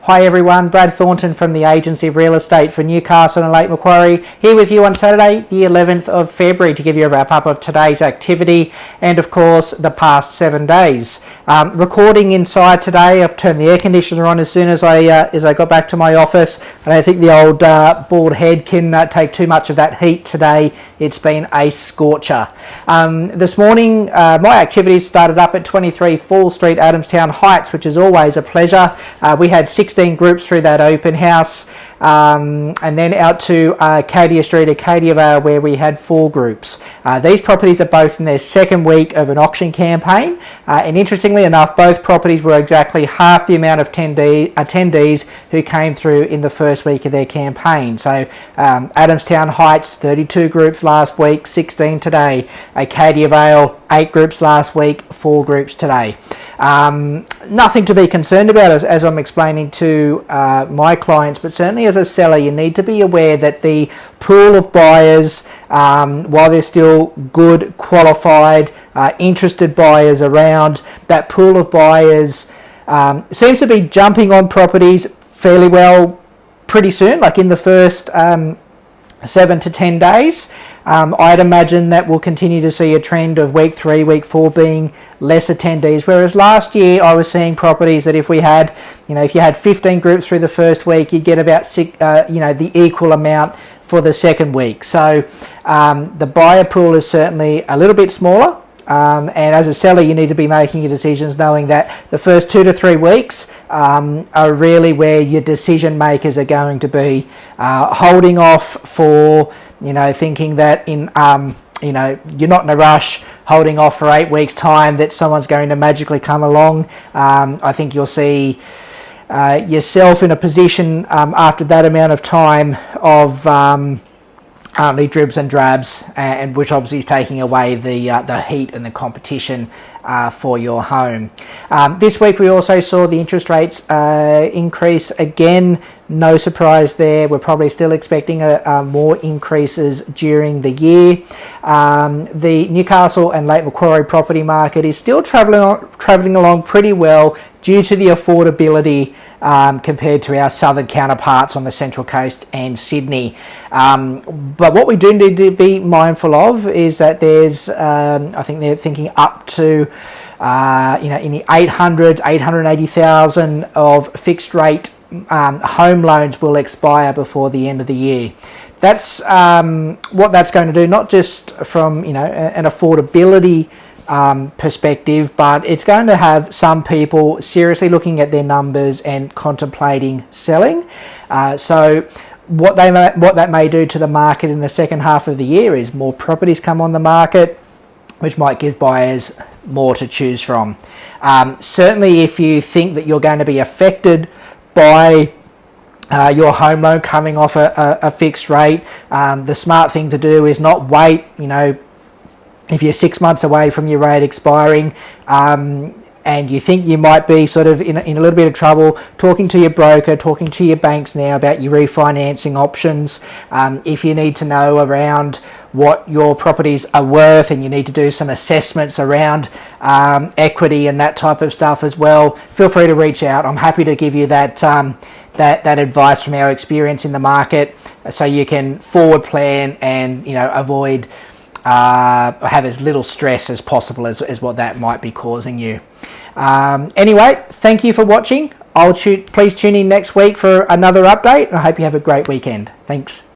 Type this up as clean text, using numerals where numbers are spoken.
Hi everyone, Brad Thornton from the Agency of Real Estate for Newcastle and Lake Macquarie, here with you on Saturday the 11th of February to give you a wrap up of today's activity and of course the past 7 days. Recording inside today. I've turned the air conditioner on as soon as I got back to my office. I don't think the old bald head can take too much of that heat today. It's been a scorcher. This morning my activities started up at 23 Fall Street, Adamstown Heights, which is always a pleasure. We had 16 groups through that open house, and then out to Cadia Street, Acadia Vale, where we had 4 groups. These properties are both in their second week of an auction campaign, and interestingly enough, both properties were exactly half the amount of attendees who came through in the first week of their campaign. So Adamstown Heights, 32 groups last week, 16 today. Acadia Vale, 8 groups last week, 4 groups today. Nothing to be concerned about as I'm explaining to my clients, but certainly as a seller you need to be aware that the pool of buyers, while there's still good, qualified, interested buyers around, that pool of buyers seems to be jumping on properties fairly well pretty soon, like in the first 7 to 10 days. I'd imagine that we'll continue to see a trend of week 3, week 4 being less attendees, whereas last year I was seeing properties that if we had, if you had 15 groups through the first week, you'd get about the equal amount for the second week. So the buyer pool is certainly a little bit smaller. And as a seller, you need to be making your decisions knowing that the first 2 to 3 weeks are really where your decision makers are going to be. Holding off for, thinking that you're not in a rush, holding off for 8 weeks' time that someone's going to magically come along. I think you'll see yourself in a position after that amount of time of only dribs and drabs, and which obviously is taking away the heat and the competition for your home. This week we also saw the interest rates increase again. No surprise there. We're probably still expecting more increases during the year. The Newcastle and Lake Macquarie property market is still travelling along pretty well due to the affordability compared to our southern counterparts on the Central Coast and Sydney. But what we do need to be mindful of is that there's, I think they're thinking up to, in the 800, 880,000 of fixed rate home loans will expire before the end of the year. That's what that's going to do, not just from an affordability perspective, but it's going to have some people seriously looking at their numbers and contemplating selling. So what that may do to the market in the second half of the year is more properties come on the market, which might give buyers more to choose from. Certainly if you think that you're going to be affected by your home loan coming off a fixed rate, the smart thing to do is not wait, if you're 6 months away from your rate expiring, and you think you might be sort of in a little bit of trouble, talking to your broker, talking to your banks now about your refinancing options. If you need to know around what your properties are worth and you need to do some assessments around equity and that type of stuff as well, feel free to reach out. I'm happy to give you that advice from our experience in the market, so you can forward plan and avoid have as little stress as possible as what that might be causing you. Anyway, thank you for watching. Please tune in next week for another update, and I hope you have a great weekend. Thanks.